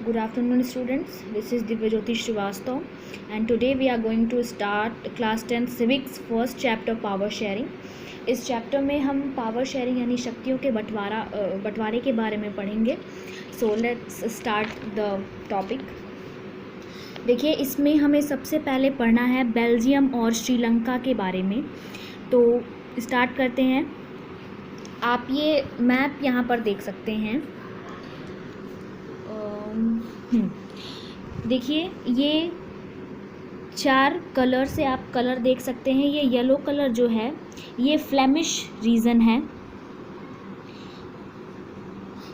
Good afternoon students, this is Divyajyoti Srivastav and today we are going to start class 10 civics first chapter power sharing. इस chapter में हम power sharing यानी शक्तियों के बंटवारे के बारे में पढ़ेंगे. So let's start the topic. देखिए, इसमें हमें सबसे पहले पढ़ना है बेल्जियम और श्रीलंका के बारे में. तो स्टार्ट करते हैं. आप ये मैप यहाँ पर देख सकते हैं. देखिए, ये 4 कलर से आप कलर देख सकते हैं. ये येलो कलर जो है ये फ्लेमिश रीजन है.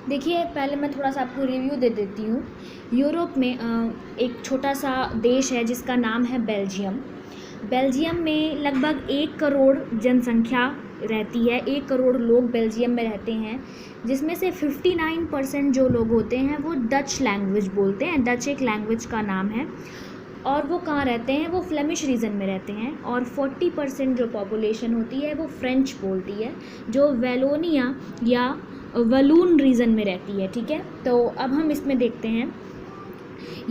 देखिए, पहले मैं थोड़ा सा आपको रिव्यू दे देती हूँ. यूरोप में एक छोटा सा देश है जिसका नाम है बेल्जियम. बेल्जियम में लगभग 1 करोड़ जनसंख्या रहती है. 1 करोड़ लोग बेल्जियम में रहते हैं, जिसमें से 59% जो लोग होते हैं वो डच लैंग्वेज बोलते हैं. डच एक लैंग्वेज का नाम है. और वो कहाँ रहते हैं? वो फ्लेमिश रीजन में रहते हैं. और 40% जो पॉपुलेशन होती है वो फ्रेंच बोलती है, जो वेलोनिया या वलून रीजन में रहती है. ठीक है, तो अब हम इसमें देखते हैं.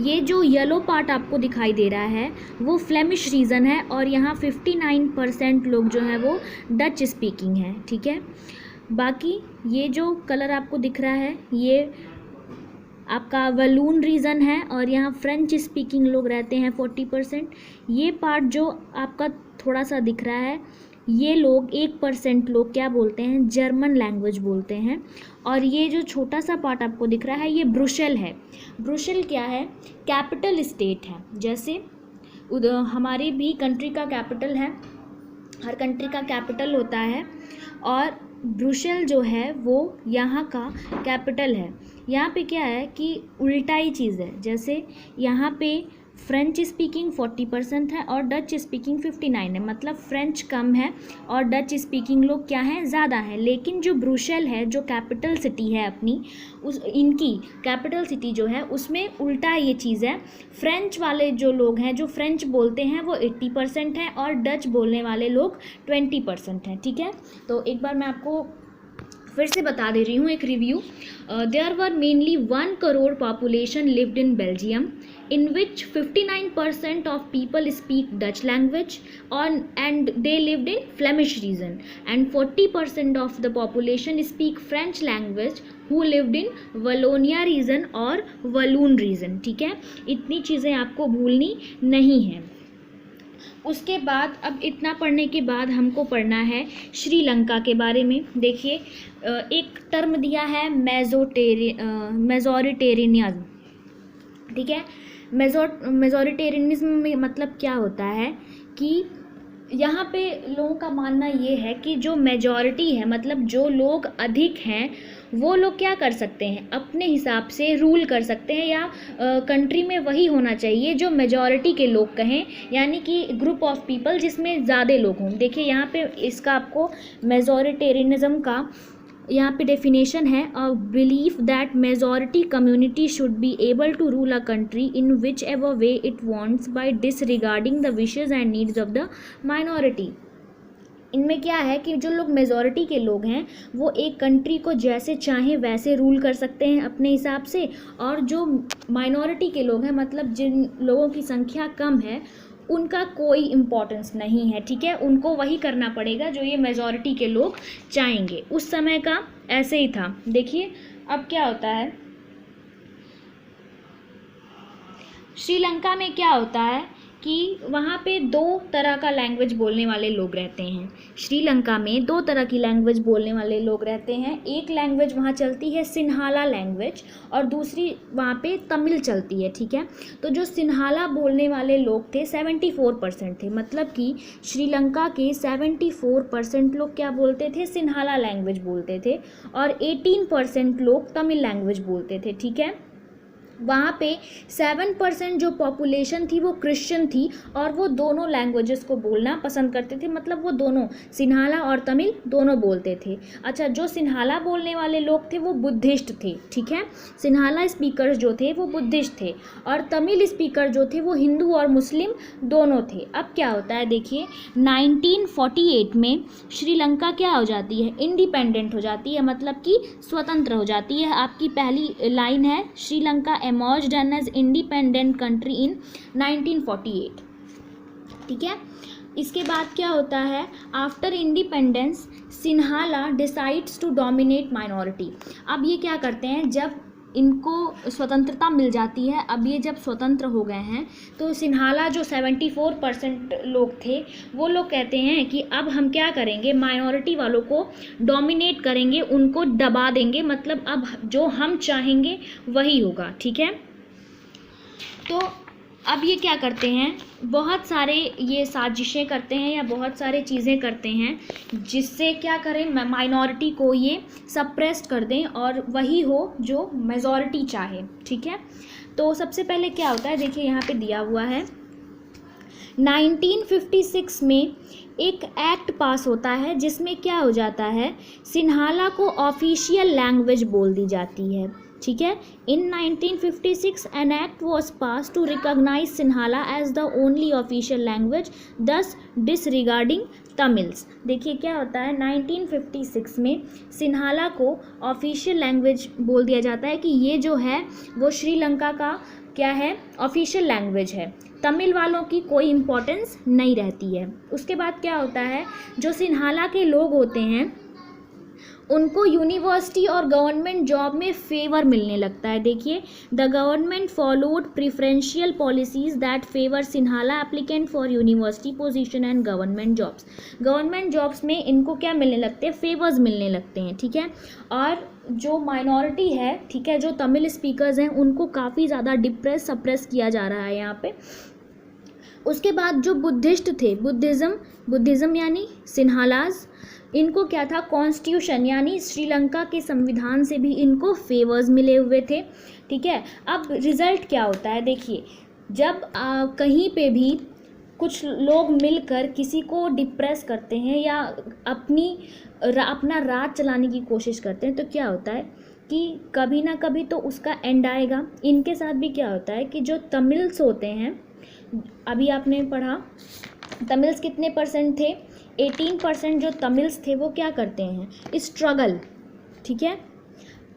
ये जो येलो पार्ट आपको दिखाई दे रहा है वो फ्लेमिश रीजन है, और यहाँ 59% लोग जो हैं वो डच स्पीकिंग हैं. ठीक है, बाकी ये जो कलर आपको दिख रहा है ये आपका वलून रीजन है, और यहाँ फ्रेंच स्पीकिंग लोग रहते हैं 40%. ये पार्ट जो आपका थोड़ा सा दिख रहा है ये लोग 1% लोग क्या बोलते हैं? जर्मन लैंग्वेज बोलते हैं. और ये जो छोटा सा पार्ट आपको दिख रहा है ये ब्रुसेल है. ब्रुसेल क्या है? कैपिटल स्टेट है. जैसे हमारी भी कंट्री का कैपिटल है, हर कंट्री का कैपिटल होता है, और ब्रुसेल जो है वो यहाँ का कैपिटल है. यहाँ पे क्या है कि उल्टा ही चीज़ है. जैसे यहाँ पे फ्रेंच स्पीकिंग 40% है और डच स्पीकिंग 59 है. मतलब फ्रेंच कम है और डच स्पीकिंग लोग क्या हैं? ज़्यादा हैं. लेकिन जो ब्रुसेल है, जो कैपिटल सिटी है अपनी, इनकी कैपिटल सिटी जो है उसमें उल्टा ये चीज़ है. फ्रेंच वाले जो लोग हैं, जो फ्रेंच बोलते हैं, वो 80% हैं और डच बोलने वाले लोग 20% हैं. ठीक है, तो एक बार मैं आपको फिर से बता दे रही हूँ एक review. There were mainly 1 crore population lived in Belgium, in which 59% of people speak Dutch language and they lived in Flemish region, and 40% of the population speak French language who lived in Wallonia region और Walloon region. ठीक है, इतनी चीज़ें आपको भूलनी नहीं है. उसके बाद अब इतना पढ़ने के बाद हमको पढ़ना है श्रीलंका के बारे में. देखिए, एक टर्म दिया है मेजोरिटेरियनिज्म. ठीक है, मेजोरिटेरियनिज्म में मतलब क्या होता है कि यहाँ पे लोगों का मानना ये है कि जो मेजॉरिटी है, मतलब जो लोग अधिक हैं, वो लोग क्या कर सकते हैं? अपने हिसाब से रूल कर सकते हैं, या कंट्री में वही होना चाहिए जो मेजॉरिटी के लोग कहें, यानी कि ग्रुप ऑफ पीपल जिसमें ज़्यादा लोग हों. देखिए, यहाँ पे इसका आपको मेजोरिटेरियनिज्म का यहाँ पे डेफिनेशन है. A belief that majority community should be able to rule a country in which ever way it wants by disregarding the wishes and needs of the minority. इनमें क्या है कि जो लोग मेजॉरिटी के लोग हैं वो एक कंट्री को जैसे चाहें वैसे रूल कर सकते हैं अपने हिसाब से, और जो माइनॉरिटी के लोग हैं, मतलब जिन लोगों की संख्या कम है, उनका कोई इम्पोर्टेंस नहीं है. ठीक है, उनको वही करना पड़ेगा जो ये मेजॉरिटी के लोग चाहेंगे. उस समय का ऐसे ही था. देखिए, अब क्या होता है श्रीलंका में. क्या होता है कि वहाँ पे 2 तरह का लैंग्वेज बोलने वाले लोग रहते हैं. श्रीलंका में 2 तरह की लैंग्वेज बोलने वाले लोग रहते हैं. एक लैंग्वेज वहाँ चलती है सिन्हाला लैंग्वेज, और दूसरी वहाँ पे तमिल चलती है. ठीक है, तो जो सिन्हाला बोलने वाले लोग थे 74% थे. मतलब कि श्रीलंका के 74% लोग क्या बोलते थे? सिन्हाला लैंग्वेज बोलते थे, और 18% लोग तमिल लैंग्वेज बोलते थे. ठीक है, वहाँ पे 7% जो पॉपुलेशन थी वो क्रिश्चियन थी, और वो दोनों लैंग्वेजेस को बोलना पसंद करते थे. मतलब वो दोनों सिन्हाला और तमिल दोनों बोलते थे. अच्छा, जो सिन्हाला बोलने वाले लोग थे वो बुद्धिस्ट थे. ठीक है, सिन्हाला स्पीकर्स जो थे वो बुद्धिस्ट थे, और तमिल स्पीकर जो थे वो हिंदू और मुस्लिम दोनों थे. अब क्या होता है, देखिए 1948 में श्रीलंका क्या हो जाती है? इंडिपेंडेंट हो जाती है, मतलब कि स्वतंत्र हो जाती है. आपकी पहली लाइन है Sri Lanka emerged as independent country in 1948. ठीक है, इसके बाद क्या होता है, after independence Sinhala decides to dominate minority. अब ये क्या करते हैं, जब इनको स्वतंत्रता मिल जाती है, अब ये जब स्वतंत्र हो गए हैं तो सिन्हाला जो 74% लोग थे वो लोग कहते हैं कि अब हम क्या करेंगे, माइनॉरिटी वालों को डोमिनेट करेंगे, उनको दबा देंगे, मतलब अब जो हम चाहेंगे वही होगा। ठीक है, तो अब ये क्या करते हैं, बहुत सारे ये साजिशें करते हैं या बहुत सारे चीज़ें करते हैं जिससे क्या करें, माइनॉरिटी को ये सप्रेस्ड कर दें और वही हो जो मेजॉरिटी चाहे। ठीक है, तो सबसे पहले क्या होता है, देखिए यहाँ पे दिया हुआ है 1956 में एक एक्ट पास होता है जिसमें क्या हो जाता है, सिन्हाला को ऑफिशियल लैंग्वेज बोल दी जाती है। ठीक है, in 1956 an act was pass to recognise Sinhala as the only official language, thus disregarding Tamils. देखिए क्या होता है, 1956 में सिन्हाला को ऑफिशियल लैंग्वेज बोल दिया जाता है कि ये जो है वो श्रीलंका का क्या है, ऑफिशियल लैंग्वेज है, तमिल वालों की कोई इम्पोर्टेंस नहीं रहती है। उसके बाद क्या होता है, जो सिन्हाला के लोग होते हैं उनको यूनिवर्सिटी और गवर्नमेंट जॉब में फेवर मिलने लगता है। देखिए, the government followed preferential policies that favour Sinhala applicant for university position and government jobs. Government jobs में इनको क्या मिलने लगते हैं, फेवर्स मिलने लगते हैं। ठीक है, और जो माइनॉरिटी है, ठीक है, जो तमिल स्पीकर्स हैं उनको काफ़ी ज़्यादा डिप्रेस सप्रेस किया जा रहा है यहाँ पे। उसके बाद जो बुद्धिस्ट थे, बुद्धिज़्म यानी सिन्हालाज, इनको क्या था, कॉन्स्टिट्यूशन यानी श्रीलंका के संविधान से भी इनको फेवर्स मिले हुए थे। ठीक है, अब रिज़ल्ट क्या होता है, देखिए, जब कहीं पे भी कुछ लोग मिलकर किसी को डिप्रेस करते हैं या अपना राज चलाने की कोशिश करते हैं तो क्या होता है कि कभी ना कभी तो उसका एंड आएगा। इनके साथ भी क्या होता है कि जो तमिल्स होते हैं, अभी आपने पढ़ा तमिल्स कितने परसेंट थे, 18% जो तमिल्स थे वो क्या करते हैं, स्ट्रगल। ठीक है,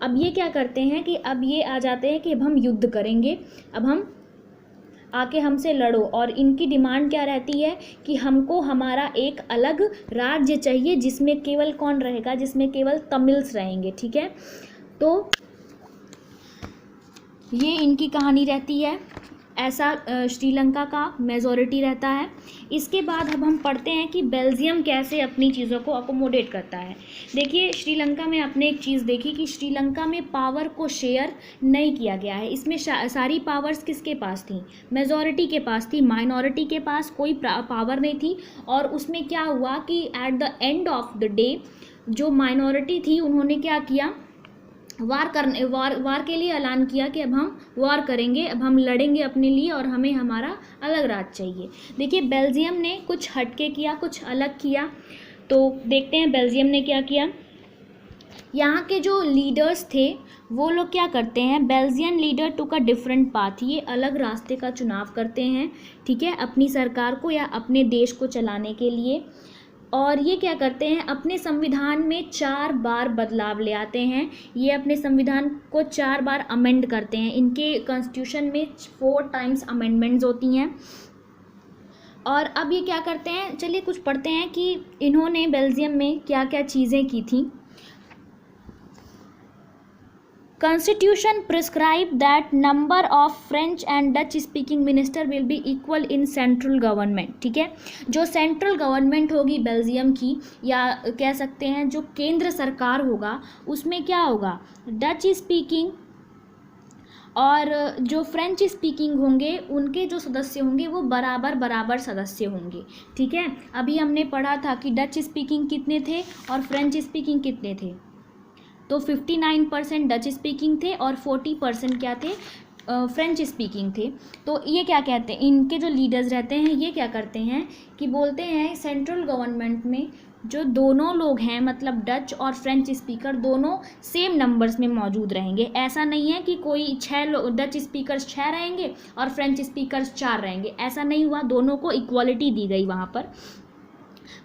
अब ये क्या करते हैं कि अब ये आ जाते हैं कि अब हम युद्ध करेंगे, अब हम आके हमसे लड़ो, और इनकी डिमांड क्या रहती है कि हमको हमारा एक अलग राज्य चाहिए जिसमें केवल कौन रहेगा, जिसमें केवल तमिल्स रहेंगे। ठीक है, तो ये इनकी कहानी रहती है, ऐसा श्रीलंका का मेजॉरिटी रहता है। इसके बाद अब हम पढ़ते हैं कि बेल्जियम कैसे अपनी चीज़ों को अकोमोडेट करता है। देखिए, श्रीलंका में आपने एक चीज़ देखी कि श्रीलंका में पावर को शेयर नहीं किया गया है। इसमें सारी पावर्स किसके पास थी, मेजॉरिटी के पास थी, माइनॉरिटी के पास कोई पावर नहीं थी। और उसमें क्या हुआ कि at the end of the day जो माइनॉरिटी थी उन्होंने क्या किया, वार के लिए ऐलान किया कि अब हम वार करेंगे, अब हम लड़ेंगे अपने लिए और हमें हमारा अलग राज चाहिए। देखिए, बेल्जियम ने कुछ हटके किया, कुछ अलग किया, तो देखते हैं बेल्जियम ने क्या किया। यहाँ के जो लीडर्स थे वो लोग क्या करते हैं, Belgian leader took a different path, ये अलग रास्ते का चुनाव करते हैं। ठीक है, अपनी सरकार को या अपने देश को चलाने के लिए। और ये क्या करते हैं, अपने संविधान में 4 बार बदलाव ले आते हैं। ये अपने संविधान को 4 बार अमेंड करते हैं। इनके कॉन्स्टिट्यूशन में 4 टाइम्स अमेंडमेंट्स होती हैं। और अब ये क्या करते हैं, चलिए कुछ पढ़ते हैं कि इन्होंने बेल्जियम में क्या क्या चीज़ें की थी। Constitution prescribe that number of French and Dutch speaking minister will be equal in central government। ठीक है, जो सेंट्रल गवर्नमेंट होगी बेल्जियम की, या कह सकते हैं जो केंद्र सरकार होगा, उसमें क्या होगा, डच स्पीकिंग और जो फ्रेंच स्पीकिंग होंगे उनके जो सदस्य होंगे वो बराबर सदस्य होंगे। ठीक है, अभी हमने पढ़ा था कि डच स्पीकिंग कितने थे और फ्रेंच स्पीकिंग कितने थे, तो 59% डच स्पीकिंग थे और 40% क्या थे, फ्रेंच स्पीकिंग थे। तो ये क्या कहते हैं, इनके जो लीडर्स रहते हैं ये क्या करते हैं कि बोलते हैं सेंट्रल गवर्नमेंट में जो दोनों लोग हैं, मतलब डच और फ्रेंच स्पीकर दोनों सेम नंबर्स में मौजूद रहेंगे। ऐसा नहीं है कि कोई 6 लोग डच स्पीकर्स 6 रहेंगे और फ्रेंच स्पीकर्स 4 रहेंगे, ऐसा नहीं हुआ, दोनों को इक्वालिटी दी गई वहाँ पर।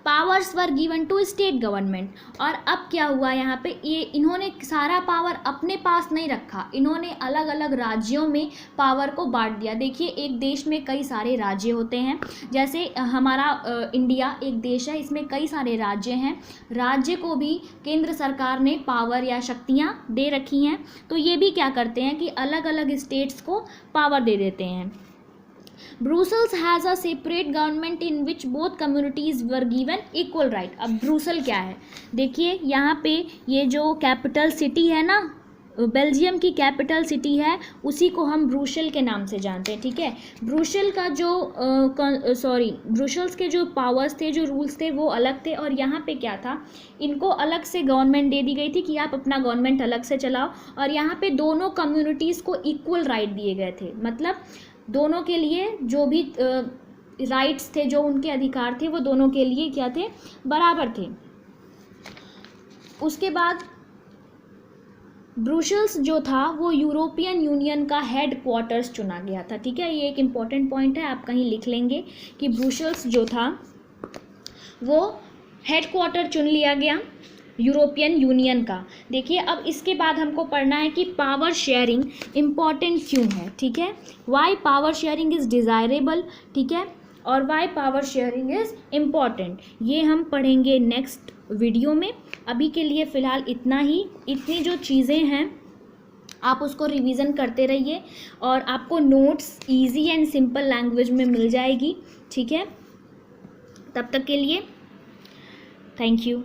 Powers were given to state government. और अब क्या हुआ यहाँ पे, ये इन्होंने सारा पावर अपने पास नहीं रखा, इन्होंने अलग अलग राज्यों में पावर को बांट दिया। देखिए एक देश में कई सारे राज्य होते हैं, जैसे हमारा इंडिया एक देश है, इसमें कई सारे राज्य हैं। राज्य को भी केंद्र सरकार ने पावर या शक्तियाँ दे रखी हैं, तो ये भी क्या करते हैं कि अलग अलग स्टेट्स को पावर दे देते हैं। Brussels has a separate government in which both communities were given equal right. अब ब्रुसेल क्या है, देखिए यहाँ पे ये जो कैपिटल सिटी है ना, बेल्जियम की कैपिटल सिटी है, उसी को हम ब्रुसेल के नाम से जानते हैं, ठीक है। ब्रुसेल का जो ब्रुसेल्स के जो पावर्स थे, जो रूल्स थे वो अलग थे, और यहाँ पे क्या था, इनको अलग से गवर्नमेंट दे दी गई थी कि आप अपना गवर्नमेंट अलग से चलाओ। और यहाँ पे दोनों कम्युनिटीज़ को इक्वल राइट दिए गए थे, मतलब दोनों के लिए जो भी राइट्स थे, जो उनके अधिकार थे, वो दोनों के लिए क्या थे, बराबर थे। उसके बाद ब्रुसेल्स जो था वो यूरोपियन यूनियन का हेड क्वार्टर्स चुना गया था, ठीक है। ये एक इम्पॉर्टेंट पॉइंट है, आप कहीं लिख लेंगे कि ब्रुसेल्स जो था वो हेड क्वार्टर चुन लिया गया यूरोपियन यूनियन का। देखिए अब इसके बाद हमको पढ़ना है कि पावर शेयरिंग इम्पॉर्टेंट क्यों है, ठीक है। Why power sharing is desirable, ठीक है, और why power sharing is important, ये हम पढ़ेंगे नेक्स्ट वीडियो में। अभी के लिए फ़िलहाल इतना ही, इतनी जो चीज़ें हैं आप उसको रिवीजन करते रहिए, और आपको notes easy and simple language में मिल जाएगी, ठीक है। तब तक के लिए थैंक यू।